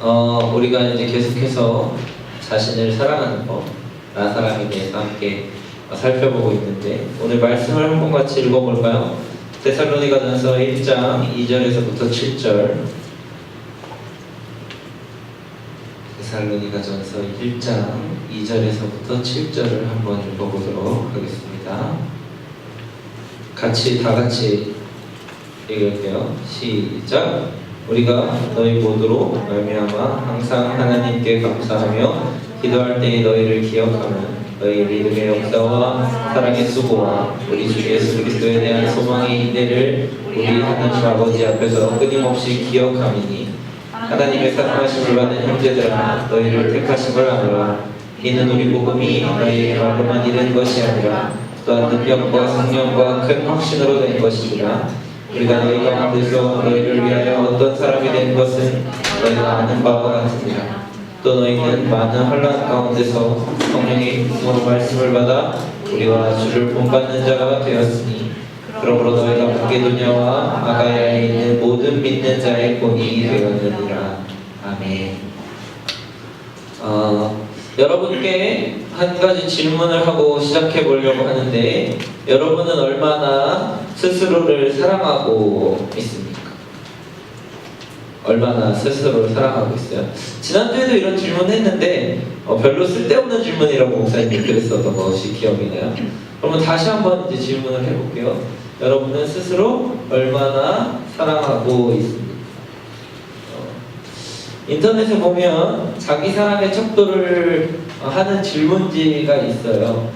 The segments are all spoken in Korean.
우리가 이제 계속해서 자신을 사랑하는 법, 나 사랑에 대해서 함께 살펴보고 있는데, 오늘 말씀을 한번 같이 읽어볼까요? 데살로니가전서 1장 2절에서부터 7절. 데살로니가전서 1장 2절에서부터 7절을 한번 읽어보도록 하겠습니다. 다 같이 읽을게요. 시작. 우리가 너희 모두로 말미암아 항상 하나님께 감사하며 기도할 때에 너희를 기억하면 너희 믿음의 역사와 사랑의 수고와 우리 주 예수 그리스도에 대한 소망의 인내를 우리 하나님 아버지 앞에서 끊임없이 기억함이니, 하나님의 사랑하심을 받은 형제들아, 너희를 택하심을 아노라. 이는 우리 복음이 너희에게 말로만 이른 것이 아니라 또한 능력과 성령과 큰 확신으로 된 것이니라. 우리가 너희 가운데서 너희를 위하여 어떤 사람이 된 것은 너희가 아는 바와 같으니라. 또 너희는 많은 환난 가운데서 성령의 힘으로 말씀을 받아 우리와 주를 본받는 자가 되었으니, 그러므로 너희가 마게도냐와 아가야에 있는 모든 믿는 자의 본이 되었느니라. 아멘. 여러분께 한 가지 질문을 하고 시작해 보려고 하는데, 여러분은 얼마나 스스로를 사랑하고 있습니까? 얼마나 스스로를 사랑하고 있어요? 지난주에도 이런 질문 했는데 별로 쓸데없는 질문이라고 목사님이 그랬었던 것이 기억이 나요. 그러면 다시 한번 이제 질문을 해볼게요. 여러분은 스스로 얼마나 사랑하고 있습니까? 인터넷에 보면 자기 사랑의 척도를 하는 질문지가 있어요.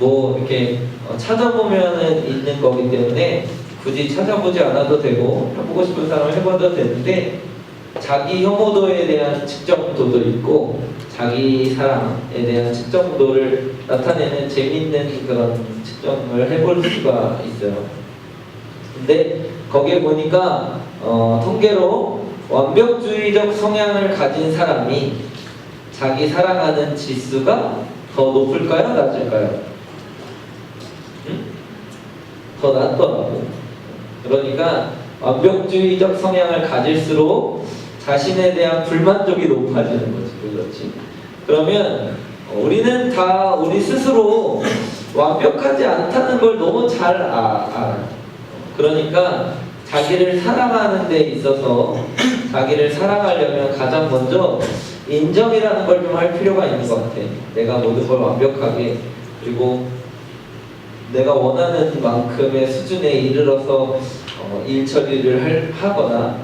이렇게 찾아보면은 있는 거기 때문에 굳이 찾아보지 않아도 되고, 해보고 싶은 사람은 해봐도 되는데, 자기 혐오도에 대한 측정도도 있고 자기 사랑에 대한 측정도를 나타내는 재밌는 그런 측정을 해볼 수가 있어요. 근데 거기에 보니까 통계로 완벽주의적 성향을 가진 사람이 자기 사랑하는 지수가 더 높을까요? 낮을까요? 더 낮더라고. 그러니까 완벽주의적 성향을 가질수록 자신에 대한 불만족이 높아지는 거지. 그렇지? 그러면 우리는 다 우리 스스로 완벽하지 않다는 걸 너무 잘 알아. 그러니까 자기를 사랑하는 데 있어서 자기를 사랑하려면 가장 먼저 인정이라는 걸 좀 할 필요가 있는 것 같아. 내가 모든 걸 완벽하게, 그리고 내가 원하는 만큼의 수준에 이르러서 일 처리를 하거나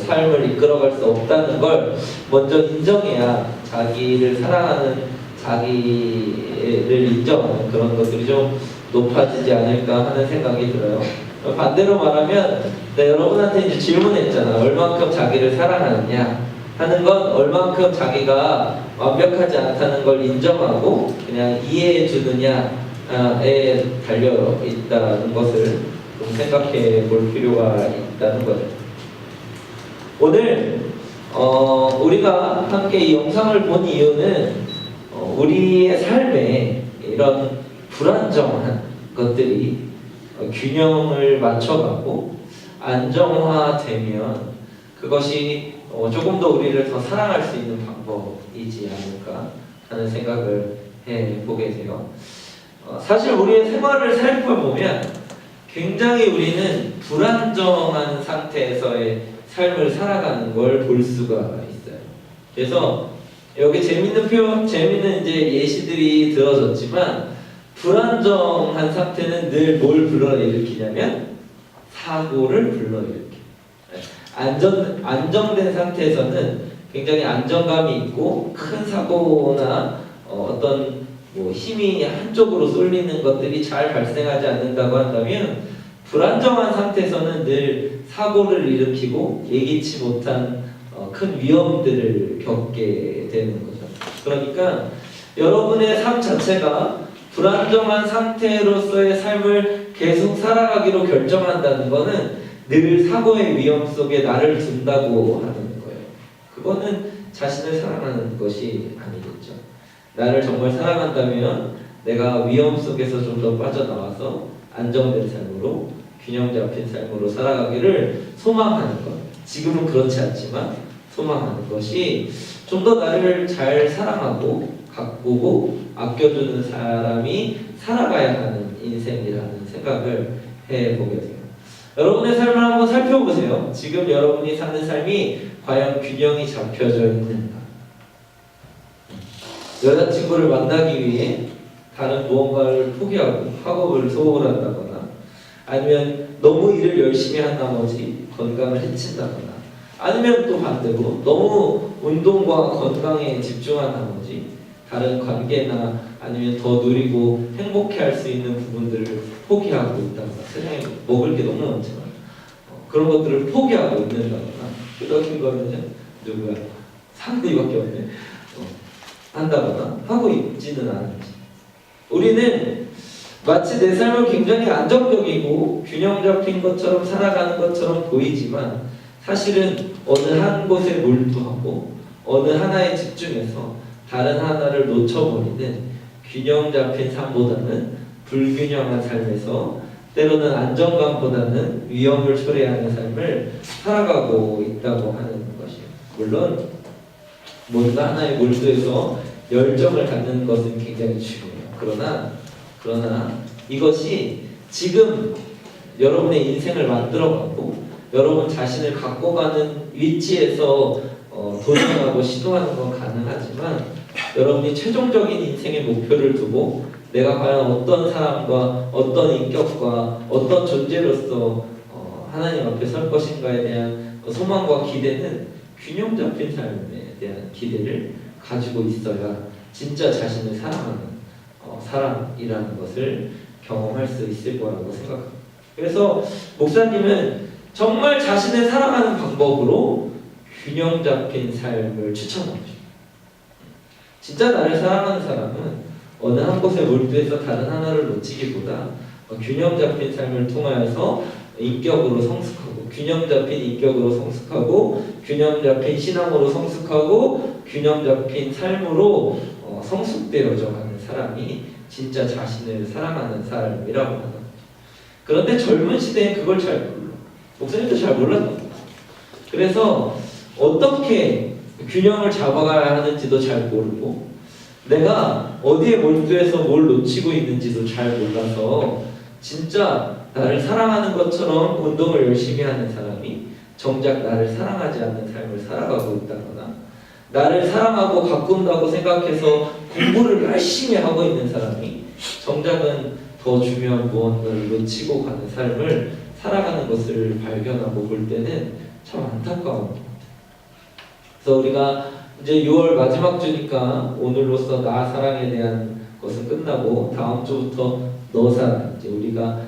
삶을 이끌어갈 수 없다는 걸 먼저 인정해야 자기를 사랑하는, 자기를 인정하는 그런 것들이 좀 높아지지 않을까 하는 생각이 들어요. 반대로 말하면, 여러분한테 이제 질문했잖아. 얼만큼 자기를 사랑하느냐 하는 건 얼만큼 자기가 완벽하지 않다는 걸 인정하고 그냥 이해해 주느냐에 달려 있다는 것을 좀 생각해 볼 필요가 있다는 거죠. 오늘 우리가 함께 이 영상을 본 이유는 우리의 삶에 이런 불안정한 것들이 균형을 맞춰가고 안정화되면 그것이 조금 더 우리를 더 사랑할 수 있는 방법이지 않을까 하는 생각을 해보게 돼요. 사실 우리의 생활을 살펴보면 굉장히 우리는 불안정한 상태에서의 삶을 살아가는 걸 볼 수가 있어요. 그래서 여기 재밌는 이제 예시들이 들어졌지만, 불안정한 상태는 늘 뭘 불러일으키냐면 사고를 불러일으켜요. 안정된 상태에서는 굉장히 안정감이 있고 큰 사고나 어떤 힘이 한쪽으로 쏠리는 것들이 잘 발생하지 않는다고 한다면, 불안정한 상태에서는 늘 사고를 일으키고 예기치 못한 큰 위험들을 겪게 되는 거죠. 그러니까 여러분의 삶 자체가 불안정한 상태로서의 삶을 계속 살아가기로 결정한다는 것은 늘 사고의 위험 속에 나를 둔다고 하는 거예요. 그거는 자신을 사랑하는 것이 아니겠죠. 나를 정말 사랑한다면 내가 위험 속에서 좀 더 빠져나와서 안정된 삶으로, 균형 잡힌 삶으로 살아가기를 소망하는 것. 지금은 그렇지 않지만 소망하는 것이 좀 더 나를 잘 사랑하고 가꾸고 아껴주는 사람이 살아가야 하는 인생이라는 생각을 해보게 돼요. 여러분의 삶을 한번 살펴보세요. 지금 여러분이 사는 삶이 과연 균형이 잡혀져 있는가? 여자친구를 만나기 위해 다른 무언가를 포기하고 학업을 소홀한다거나 아니면 너무 일을 열심히 한 나머지 건강을 해친다거나 아니면 또 반대로 너무 운동과 건강에 집중한 나머지 다른 관계나 아니면 더 누리고 행복해할 수 있는 부분들을 포기하고 있다거나 세상에 먹을 게 너무 많지만 그런 것들을 포기하고 있는다거나 끄덕인 거는 누구야? 상대밖에 없네. 한다거나 하고 있지는 않은지 우리는 마치 내 삶은 굉장히 안정적이고 균형 잡힌 것처럼 살아가는 것처럼 보이지만 사실은 어느 한 곳에 몰두하고 어느 하나에 집중해서 다른 하나를 놓쳐버리는 균형 잡힌 삶보다는 불균형한 삶에서 때로는 안정감보다는 위험을 초래하는 삶을 살아가고 있다고 하는 것이에요. 물론 뭔가 하나에 몰두해서 열정을 갖는 것은 굉장히 중요해요. 그러나 이것이 지금 여러분의 인생을 만들어가고 여러분 자신을 갖고 가는 위치에서 도전하고 시도하는 건 가능하지만 여러분이 최종적인 인생의 목표를 두고 내가 과연 어떤 사람과 어떤 인격과 어떤 존재로서 하나님 앞에 설 것인가에 대한 소망과 기대는 균형 잡힌 삶에 대한 기대를 가지고 있어야 진짜 자신을 사랑하는 사람이라는 것을 경험할 수 있을 거라고 생각합니다. 그래서 목사님은 정말 자신을 사랑하는 방법으로 균형 잡힌 삶을 추천합니다. 진짜 나를 사랑하는 사람은 어느 한 곳에 몰두해서 다른 하나를 놓치기보다 균형 잡힌 삶을 통하여서 인격으로 성숙하고 균형 잡힌 인격으로 성숙하고 균형 잡힌 신앙으로 성숙하고 균형 잡힌 삶으로 성숙되어져 가는 사람이 진짜 자신을 사랑하는 사람이라고 하는 거죠. 그런데 젊은 시대에 그걸 잘 몰라. 목사님도 잘 몰랐던 거예요. 그래서 어떻게 균형을 잡아가야 하는지도 잘 모르고 내가 어디에 몰두해서 뭘 놓치고 있는지도 잘 몰라서 진짜 나를 사랑하는 것처럼 운동을 열심히 하는 사람이 정작 나를 사랑하지 않는 삶을 살아가고 있다거나 나를 사랑하고 가꾼다고 생각해서 공부를 열심히 하고 있는 사람이 정작은 더 중요한 무언가를 놓치고 가는 삶을 살아가는 것을 발견하고 볼 때는 참 안타까운 것 같아요. 그래서 우리가 이제 6월 마지막 주니까 오늘로써 나 사랑에 대한 것은 끝나고 다음 주부터 너 사랑, 이제 우리가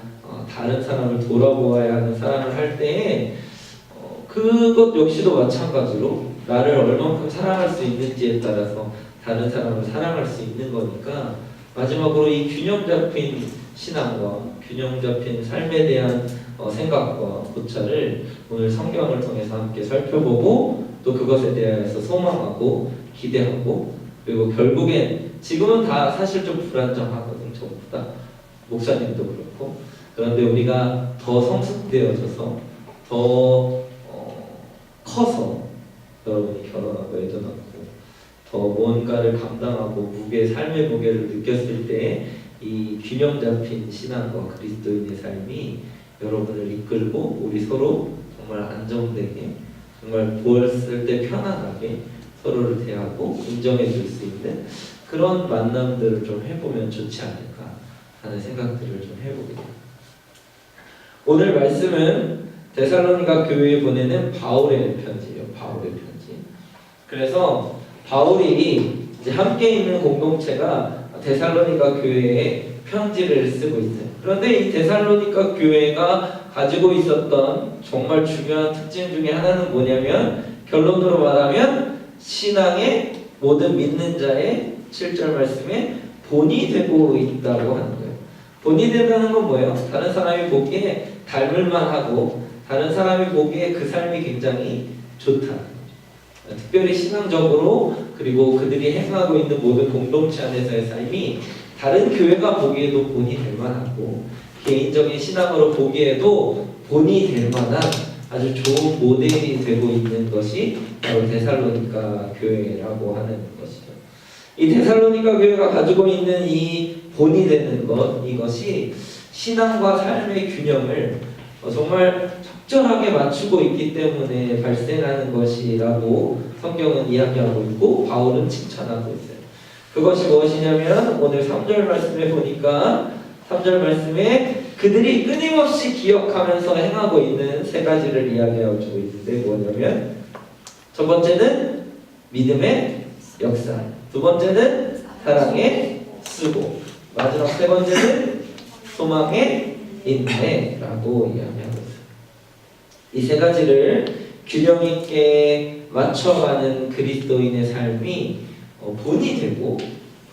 다른 사람을 돌아보아야 하는 사랑을 할 때에 그것 역시도 마찬가지로 나를 얼만큼 사랑할 수 있는지에 따라서 다른 사람을 사랑할 수 있는 거니까 마지막으로 이 균형 잡힌 신앙과 균형 잡힌 삶에 대한 생각과 고찰을 오늘 성경을 통해서 함께 살펴보고 또 그것에 대해서 소망하고 기대하고 그리고 결국엔 지금은 다 사실 좀 불안정하거든요. 전부 다 목사님도 그렇고 그런데 우리가 더 성숙되어져서 더 커서 여러분이 결혼하고 애도 낳고 더 뭔가를 감당하고 삶의 무게를 느꼈을 때 이 균형 잡힌 신앙과 그리스도인의 삶이 여러분을 이끌고 우리 서로 정말 안정되게 정말 보았을 때 편안하게 서로를 대하고 인정해 줄 수 있는 그런 만남들을 좀 해보면 좋지 않을까 하는 생각들을 좀 해보게 됩니다. 오늘 말씀은 데살로니가 교회에 보내는 바울의 편지예요. 바울의 편지. 그래서 바울이 이제 함께 있는 공동체가 데살로니가 교회에 편지를 쓰고 있어요. 그런데 이 데살로니가 교회가 가지고 있었던 정말 중요한 특징 중에 하나는 뭐냐면 결론으로 말하면 신앙의 모든 믿는 자의 7절 말씀에 본이 되고 있다고 하는 거예요. 본이 된다는 건 뭐예요? 다른 사람이 보기에 닮을만 하고 다른 사람이 보기에 그 삶이 굉장히 좋다. 특별히 신앙적으로 그리고 그들이 행하고 있는 모든 공동체 안에서의 삶이 다른 교회가 보기에도 본이 될 만하고 개인적인 신앙으로 보기에도 본이 될 만한 아주 좋은 모델이 되고 있는 것이 바로 데살로니가 교회라고 하는 것이죠. 이 데살로니가 교회가 가지고 있는 이 본이 되는 것, 이것이 신앙과 삶의 균형을 정말 적절하게 맞추고 있기 때문에 발생하는 것이라고 성경은 이야기하고 있고 바울은 칭찬하고 있어요. 그것이 무엇이냐면 오늘 3절 말씀에 보니까 3절 말씀에 그들이 끊임없이 기억하면서 행하고 있는 세 가지를 이야기하고 있는데 뭐냐면 첫 번째는 믿음의 역사, 두 번째는 사랑의 수고, 마지막 세 번째는 소망의 인내라고 이야기하고 있어요. 이 세 가지를 균형 있게 맞춰가는 그리스도인의 삶이 본이 되고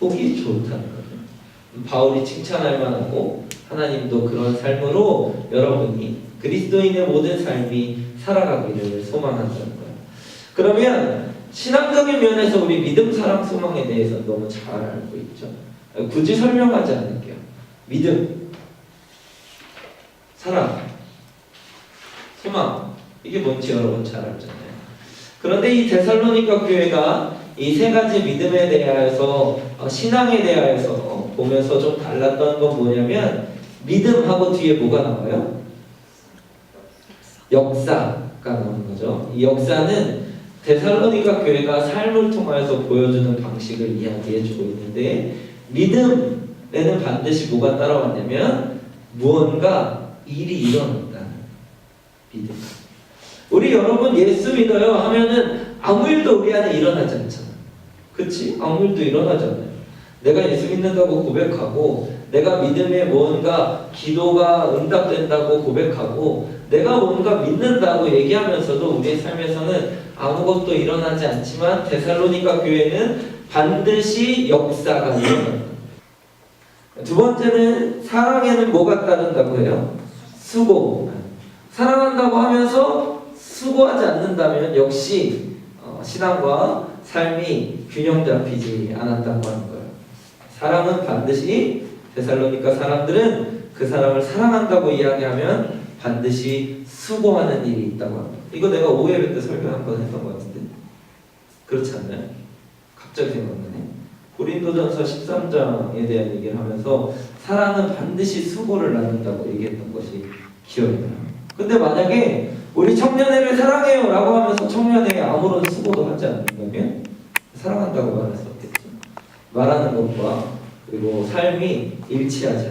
보기 좋다는 거죠. 바울이 칭찬할 만하고 하나님도 그런 삶으로 여러분이 그리스도인의 모든 삶이 살아가기를 소망한다는 거예요. 그러면 신앙적인 면에서 우리 믿음, 사랑, 소망에 대해서 너무 잘 알고 있죠. 굳이 설명하지 않을게요. 믿음, 사랑, 소망, 이게 뭔지 여러분 잘 알잖아요. 그런데 이 데살로니가 교회가 이 세 가지 믿음에 대하여서 신앙에 대하여서 보면서 좀 달랐던 건 뭐냐면 믿음하고 뒤에 뭐가 나와요? 역사가 나오는 거죠. 이 역사는 데살로니가 교회가 삶을 통해서 보여주는 방식을 이야기해주고 있는데 믿음에는 반드시 뭐가 따라왔냐면 무언가 일이 일어난다는 믿음. 우리 여러분 예수 믿어요 하면은 아무 일도 우리 안에 일어나지 않잖아. 그치? 아무 일도 일어나지 않아요. 내가 예수 믿는다고 고백하고 내가 믿음에 뭔가 기도가 응답된다고 고백하고 내가 뭔가 믿는다고 얘기하면서도 우리의 삶에서는 아무것도 일어나지 않지만 데살로니가 교회는 반드시 역사가 일어난다. 두 번째는 사랑에는 뭐가 따른다고 해요? 수고. 사랑한다고 하면서 수고하지 않는다면 역시 신앙과 삶이 균형 잡히지 않았다고 하는 거예요. 사랑은 반드시 데살로니가 사람들은 그 사람을 사랑한다고 이야기하면 반드시 수고하는 일이 있다고 합니다. 이거 내가 5예배 때 설교 한번 했던 것 같은데 그렇지 않나요? 갑자기 생각나네. 고린도전서 13장에 대한 얘기를 하면서 사랑은 반드시 수고를 낳는다고 얘기했던 것이 기억이 나요. 근데 만약에 우리 청년회를 사랑해요 라고 하면서 청년회에 아무런 수고도 하지 않는다면 사랑한다고 말할 수 없겠죠. 말하는 것과 그리고 삶이 일치하지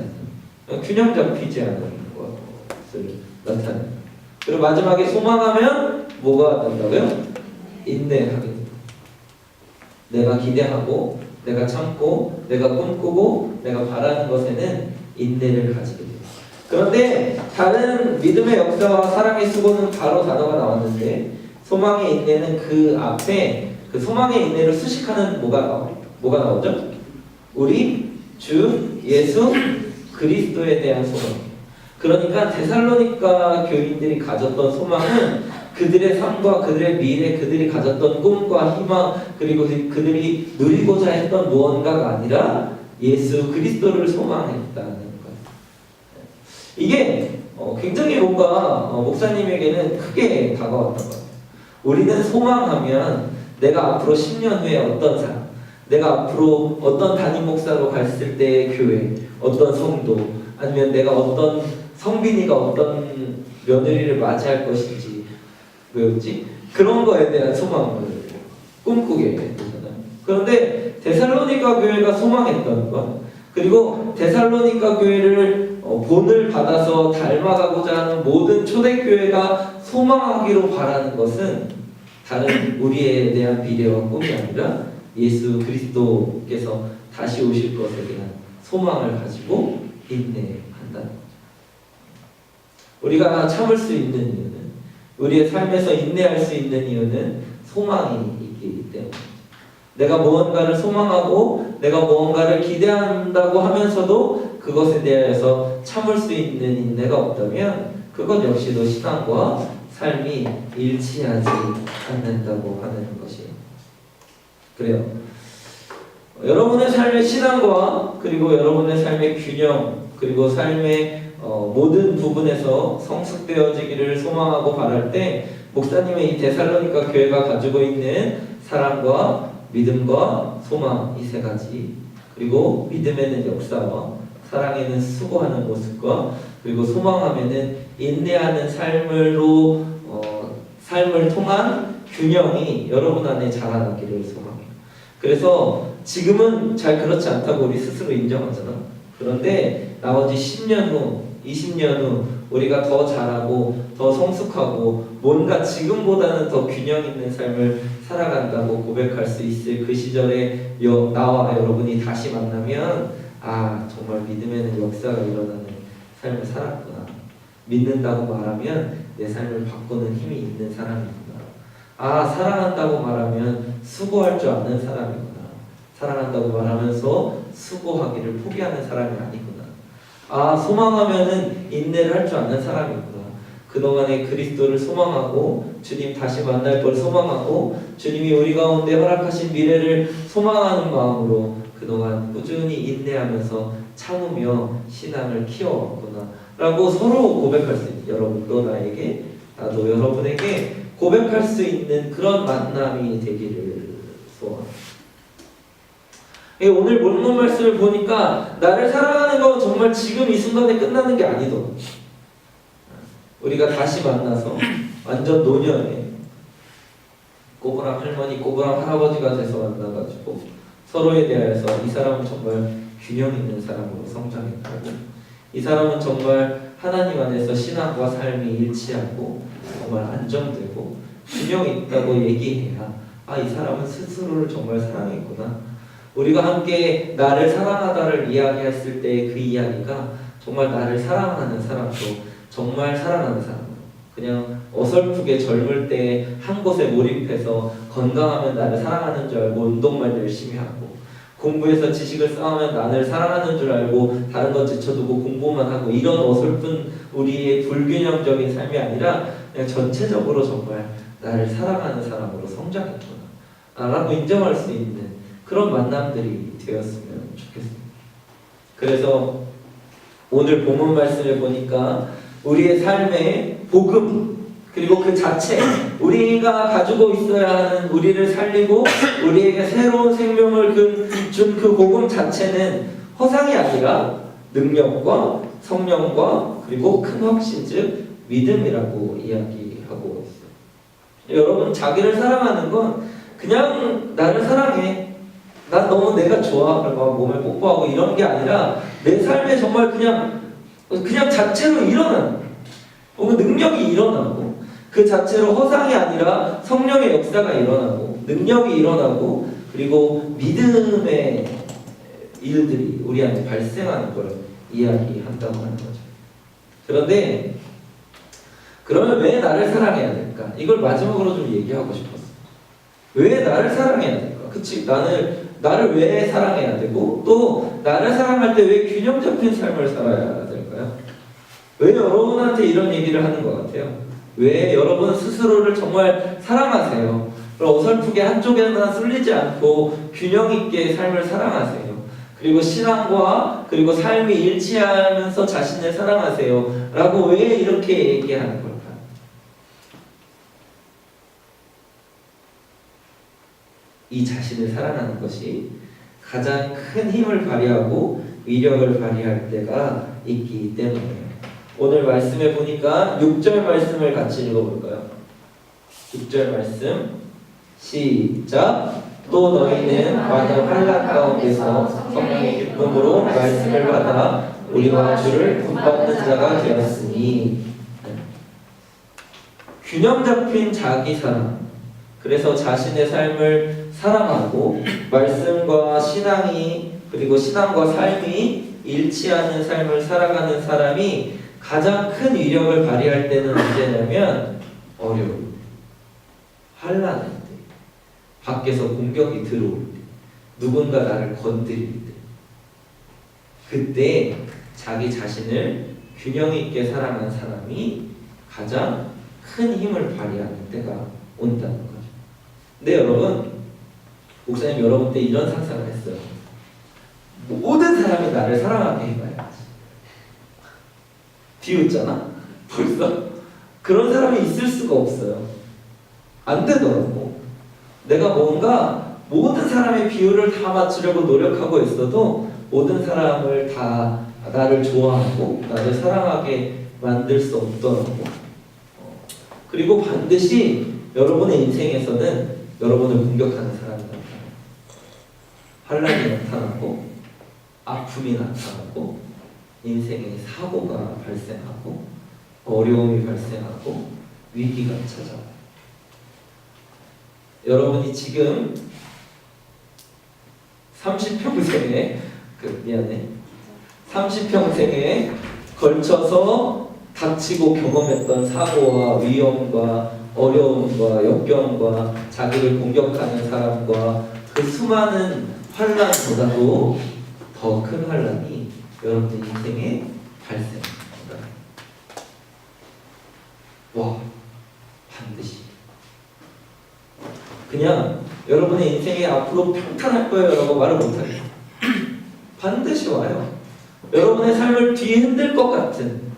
않는, 균형 잡히지 않는 것을 나타내요. 그리고 마지막에 소망하면 뭐가 된다고요? 인내하게 됩니다. 내가 기대하고 내가 참고 내가 꿈꾸고 내가 바라는 것에는 인내를 가지게 돼요. 그런데 다른 믿음의 역사와 사랑의 수고는 바로 단어가 나왔는데 소망의 인내는 그 앞에 그 소망의 인내를 수식하는 뭐가 나오죠? 우리 주 예수 그리스도에 대한 소망. 그러니까 데살로니가 교인들이 가졌던 소망은 그들의 삶과 그들의 미래, 그들이 가졌던 꿈과 희망, 그리고 그들이 누리고자 했던 무언가가 아니라 예수 그리스도를 소망했다는 거예요. 이게 굉장히 뭔가 목사님에게는 크게 다가왔던 것 같아요. 우리는 소망하면 내가 앞으로 10년 후에 어떤 삶, 내가 앞으로 어떤 담임 목사로 갔을 때의 교회, 어떤 성도, 아니면 내가 어떤 성빈이가 어떤 며느리를 맞이할 것인지, 왜였지? 그런 거에 대한 소망을 꿈꾸게 되잖아요. 그런데 데살로니가 교회가 소망했던 것, 그리고 데살로니가 교회를 본을 받아서 닮아가고자 하는 모든 초대교회가 소망하기로 바라는 것은 다른 우리에 대한 미래와 꿈이 아니라 예수 그리스도께서 다시 오실 것에 대한 소망을 가지고 인내한다는 거죠. 우리가 참을 수 있는 이유는, 우리의 삶에서 인내할 수 있는 이유는 소망이 있기 때문입니다. 내가 무언가를 소망하고 내가 무언가를 기대한다고 하면서도 그것에 대해서 참을 수 있는 인내가 없다면 그것 역시도 신앙과 삶이 일치하지 않는다고 하는 것이에요. 그래요. 여러분의 삶의 신앙과 그리고 여러분의 삶의 균형, 그리고 삶의 모든 부분에서 성숙되어지기를 소망하고 바랄 때 목사님의 이 데살로니가 교회가 가지고 있는 사랑과 믿음과 소망 이 세 가지, 그리고 믿음에는 역사와 사랑에는 수고하는 모습과 그리고 소망하면은 인내하는 삶을 통한 균형이 여러분 안에 자라나기를 소망해요. 그래서 지금은 잘 그렇지 않다고 우리 스스로 인정하잖아. 그런데 나머지 10년 후, 20년 후 우리가 더 잘하고 더 성숙하고 뭔가 지금보다는 더 균형 있는 삶을 살아간다고 고백할 수 있을 그 시절에 나와 여러분이 다시 만나면 정말 믿음에는 역사가 일어나는 삶을 살았구나. 믿는다고 말하면 내 삶을 바꾸는 힘이 있는 사람이구나. 사랑한다고 말하면 수고할 줄 아는 사람이구나. 사랑한다고 말하면서 수고하기를 포기하는 사람이 아니구나. 소망하면은 인내를 할 줄 아는 사람이구나. 그동안에 그리스도를 소망하고 주님 다시 만날 걸 소망하고 주님이 우리 가운데 허락하신 미래를 소망하는 마음으로 그동안 꾸준히 인내하면서 참으며 신앙을 키워왔구나 라고 서로 고백할 수 있는, 여러분도 나에게 나도 여러분에게 고백할 수 있는 그런 만남이 되기를 소원합니다. 오늘 본문 말씀을 보니까 나를 사랑하는 건 정말 지금 이 순간에 끝나는 게 아니더라. 우리가 다시 만나서 완전 노년에 꼬부랑 할머니, 꼬부랑 할아버지가 돼서 만나가지고 서로에 대해서 이 사람은 정말 균형 있는 사람으로 성장했다고, 이 사람은 정말 하나님 안에서 신앙과 삶이 일치하고 정말 안정되고 균형 있다고 얘기해야 이 사람은 스스로를 정말 사랑했구나. 우리가 함께 나를 사랑하다를 이야기했을 때 그 이야기가 정말 나를 사랑하는 사람도 정말 사랑하는 사람, 그냥 어설프게 젊을 때 한 곳에 몰입해서 건강하면 나를 사랑하는 줄 알고 운동만 열심히 하고 공부해서 지식을 쌓으면 나를 사랑하는 줄 알고 다른 건 제쳐두고 공부만 하고 이런 어설픈 우리의 불균형적인 삶이 아니라 그냥 전체적으로 정말 나를 사랑하는 사람으로 성장했구나 라고 인정할 수 있는 그런 만남들이 되었으면 좋겠습니다. 그래서 오늘 본문 말씀을 보니까 우리의 삶의 복음 그리고 그 자체, 우리가 가지고 있어야 하는, 우리를 살리고 우리에게 새로운 생명을 준 그 복음 자체는 허상이 아니라 능력과 성령과 그리고 큰 확신 즉 믿음이라고 이야기하고 있어요. 여러분, 자기를 사랑하는 건 그냥 나를 사랑해, 난 너무 내가 좋아, 막 몸에 뽀뽀하고 이런 게 아니라 내 삶에 정말 그냥 자체로 일어나는, 혹은 능력이 일어나고 그 자체로 허상이 아니라 성령의 역사가 일어나고 능력이 일어나고 그리고 믿음의 일들이 우리 안에 발생하는 걸 이야기한다고 하는 거죠. 그런데 그러면 왜 나를 사랑해야 될까? 이걸 마지막으로 좀 얘기하고 싶었어. 왜 나를 사랑해야 될까? 그치? 나를 왜 사랑해야 되고 또 나를 사랑할 때 왜 균형 잡힌 삶을 살아야 될까요? 왜 여러분한테 이런 얘기를 하는 것 같아요? 왜 여러분 스스로를 정말 사랑하세요? 어설프게 한쪽에만 쏠리지 않고 균형 있게 삶을 사랑하세요. 그리고 신앙과 그리고 삶이 일치하면서 자신을 사랑하세요. 라고 왜 이렇게 얘기하는 걸까요? 이 자신을 사랑하는 것이 가장 큰 힘을 발휘하고 위력을 발휘할 때가 있기 때문이에요. 오늘 말씀에 보니까 6절 말씀을 같이 읽어볼까요? 6절 말씀 시작. 또 너희는 많은 환난 가운데서 성령의 기쁨으로 말씀을 받아 우리와 주를 붙받는 자가 되었으니. 균형 잡힌 자기 사랑, 그래서 자신의 삶을 사랑하고 말씀과 신앙이 그리고 신앙과 삶이 일치하는 삶을 살아가는 사람이 가장 큰 위력을 발휘할 때는 언제냐면 어려울 때, 환난할 때, 밖에서 공격이 들어올 때, 누군가 나를 건드릴 때, 그때 자기 자신을 균형 있게 사랑하는 사람이 가장 큰 힘을 발휘하는 때가 온다는 거죠. 근데 여러분, 목사님 여러분 때 이런 상상을 했어요. 모든 사람이 나를 사랑하게 해봐야지. 비웃잖아. 벌써 그런 사람이 있을 수가 없어요. 안 되더라고. 내가 뭔가 모든 사람의 비율을 다 맞추려고 노력하고 있어도 모든 사람을 다 나를 좋아하고 나를 사랑하게 만들 수 없더라고. 그리고 반드시 여러분의 인생에서는 여러분을 공격하는 사람이 나타나요. 환란이 나타나고 아픔이 나타나고 인생에 사고가 발생하고 어려움이 발생하고 위기가 찾아와요. 여러분이 지금 30평생에 30평생에 걸쳐서 닥치고 경험했던 사고와 위험과 어려움과 역경과 자기를 공격하는 사람과 그 수많은 환란보다도 더 큰 환란이 여러분의 인생에 발생합니다. 와, 반드시. 그냥 여러분의 인생에 앞으로 평탄할 거예요 라고 말을 못하겠어요. 반드시 와요. 여러분의 삶을 뒤흔들 것 같은,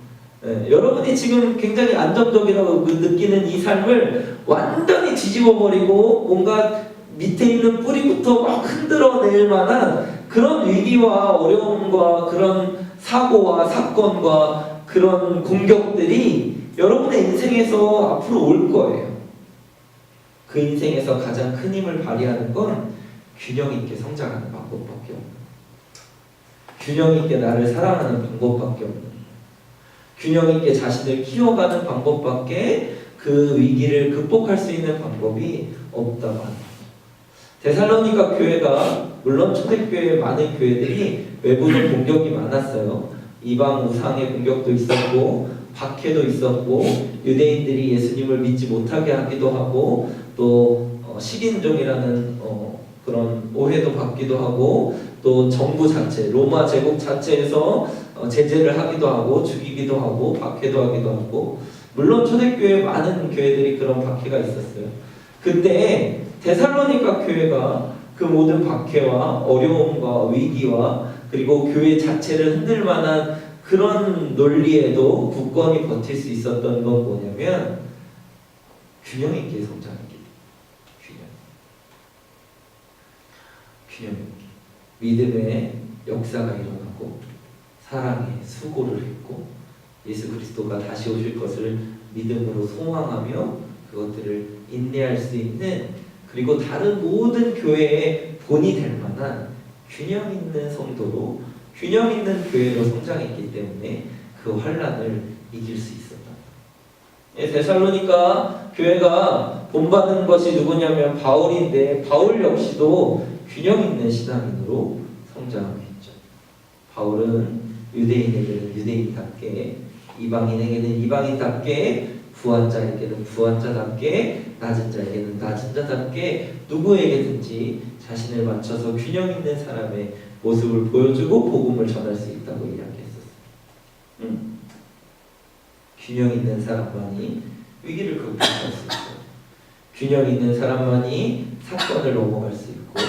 여러분이 지금 굉장히 안정적이라고 느끼는 이 삶을 완전히 뒤집어버리고 뭔가 밑에 있는 뿌리부터 막 흔들어낼 만한 그런 위기와 어려움과 그런 사고와 사건과 그런 공격들이 여러분의 인생에서 앞으로 올 거예요. 그 인생에서 가장 큰 힘을 발휘하는 건 균형 있게 성장하는 방법밖에 없는, 균형 있게 나를 사랑하는 방법밖에 없는, 균형 있게 자신을 키워가는 방법밖에 그 위기를 극복할 수 있는 방법이 없다고 합니다. 데살로니가 교회가 물론 초대교회 많은 교회들이 외부적 공격이 많았어요. 이방 우상의 공격도 있었고 박해도 있었고 유대인들이 예수님을 믿지 못하게 하기도 하고 또 식인종이라는 그런 오해도 받기도 하고 또 정부 자체 로마 제국 자체에서 제재를 하기도 하고 죽이기도 하고 박해도 하기도 하고 물론 초대교회 많은 교회들이 그런 박해가 있었어요. 그때 데살로니가 교회가 그 모든 박해와 어려움과 위기와 그리고 교회 자체를 흔들 만한 그런 논리에도 굳건히 버틸 수 있었던 건 뭐냐면 균형 있게 성장하기. 균형 있게 믿음의 역사가 일어나고 사랑의 수고를 했고 예수 그리스도가 다시 오실 것을 믿음으로 소망하며 그것들을 인내할 수 있는, 그리고 다른 모든 교회의 본이 될 만한 균형 있는 성도로, 균형 있는 교회로 성장했기 때문에 그 환란을 이길 수 있었다. 데살로니가 교회가 본받은 것이 누구냐면 바울인데 바울 역시도 균형 있는 신앙인으로 성장했죠. 바울은 유대인에게는 유대인답게, 이방인에게는 이방인답게, 부한 자에게는 부한 자답게, 낮은 자에게는 낮은 자답게 누구에게든지 자신을 맞춰서 균형 있는 사람의 모습을 보여주고 복음을 전할 수 있다고 이야기했었어요. 균형 있는 사람만이 위기를 극복할 수 있고, 균형 있는 사람만이 사건을 넘어갈 수 있고,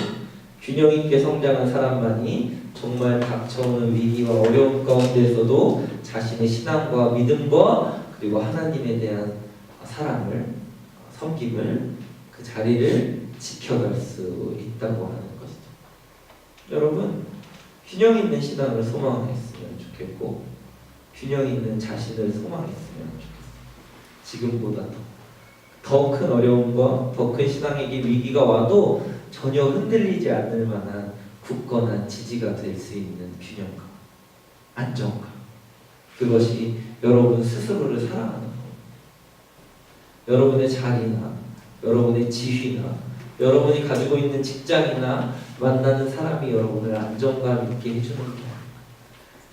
균형 있게 성장한 사람만이 정말 닥쳐오는 위기와 어려움 가운데에서도 자신의 신앙과 믿음과 그리고 하나님에 대한 사랑을, 섬김을, 그 자리를 지켜갈 수 있다고 하는 것이죠. 여러분, 균형 있는 신앙을 소망했으면 좋겠고 균형 있는 자신을 소망했으면 좋겠어요. 지금보다 더 큰 어려움과 더 큰 신앙에게 위기가 와도 전혀 흔들리지 않을 만한 굳건한 지지가 될 수 있는 균형감, 안정감, 그것이 여러분 스스로를 사랑하는 것, 여러분의 자리나 여러분의 지위나 여러분이 가지고 있는 직장이나 만나는 사람이 여러분을 안정감 있게 해주는 거예요.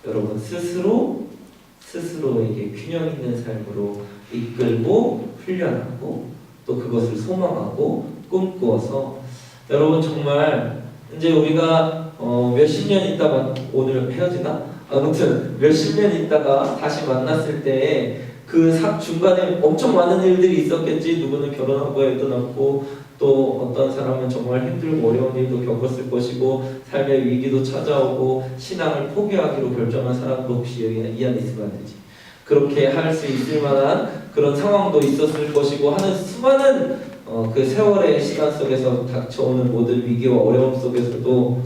여러분 스스로에게 균형 있는 삶으로 이끌고 훈련하고 또 그것을 소망하고 꿈꾸어서, 여러분 정말 이제 우리가 몇십 년 있다가, 오늘 헤어지나? 아무튼 몇십 년 있다가 다시 만났을 때 그 중간에 엄청 많은 일들이 있었겠지. 누구는 결혼하고 애 떠났고 또 어떤 사람은 정말 힘들고 어려운 일도 겪었을 것이고 삶의 위기도 찾아오고 신앙을 포기하기로 결정한 사람도 혹시 여기 이 안에 있으면 안 되지. 그렇게 할 수 있을 만한 그런 상황도 있었을 것이고 하는 수많은 그 세월의 시간 속에서 닥쳐오는 모든 위기와 어려움 속에서도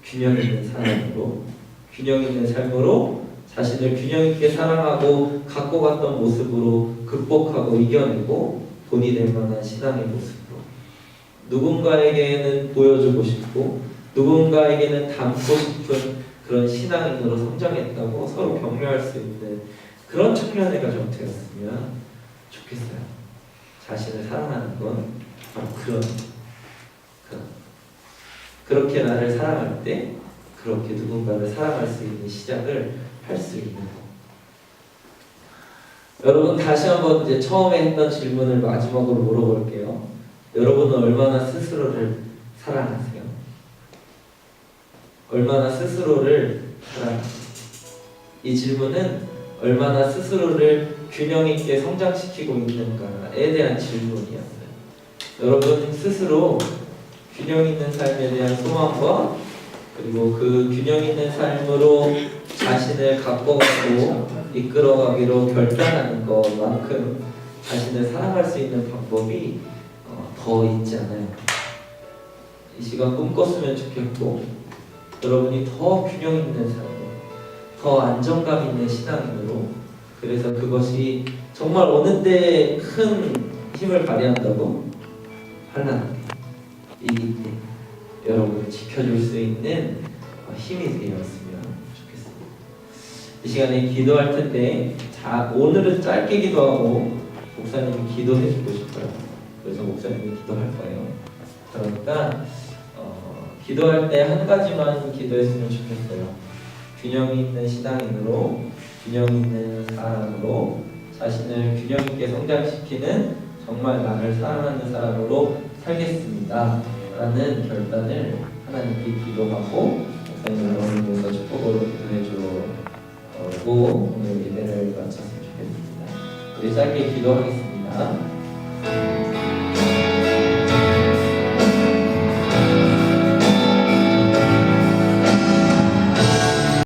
균형 있는 사람으로, 균형 있는 삶으로 자신을 균형 있게 사랑하고 갖고 갔던 모습으로 극복하고 이겨내고 본이 될 만한 신앙의 모습으로 누군가에게는 보여주고 싶고 누군가에게는 담고 싶은 그런 신앙인으로 성장했다고 서로 격려할 수 있는 그런 청년의 가정 되었으면 좋겠어요. 자신을 사랑하는 건 바로 그렇게 나를 사랑할 때 그렇게 누군가를 사랑할 수 있는 시작을 할 수 있는 거. 여러분 다시 한번 이제 처음에 했던 질문을 마지막으로 물어볼게요. 여러분은 얼마나 스스로를 사랑하세요? 얼마나 스스로를 사랑하세요? 이 질문은 얼마나 스스로를 균형 있게 성장시키고 있는가에 대한 질문이었어요. 여러분 스스로 균형 있는 삶에 대한 소망과 그리고 그 균형 있는 삶으로 자신을 가꿔가고 이끌어가기로 결단하는 것만큼 자신을 사랑할 수 있는 방법이 더 있지 않아요. 이 시간 꿈꿨으면 좋겠고 여러분이 더 균형 있는 삶, 더 안정감 있는 신앙인으로 그래서 그것이 정말 어느 때 큰 힘을 발휘한다고 환난 이기 때 여러분을 지켜줄 수 있는 힘이 되었으면 좋겠습니다. 이 시간에 기도할 텐데 오늘은 짧게 기도하고 목사님이 기도해주고 싶어요. 그래서 목사님이 기도할 거예요. 그러니까 기도할 때 한 가지만 기도했으면 좋겠어요. 균형 있는 신앙인으로 균형 있는 사람으로 자신을 균형 있게 성장시키는 정말 나를 사랑하는 사람으로 살겠습니다 라는 결단을 하나님께 기도하고 목사님 여러분께서 축복으로 기도해 주고 오늘 예배를 마쳤으면 좋겠습니다. 우리 짧게 기도하겠습니다.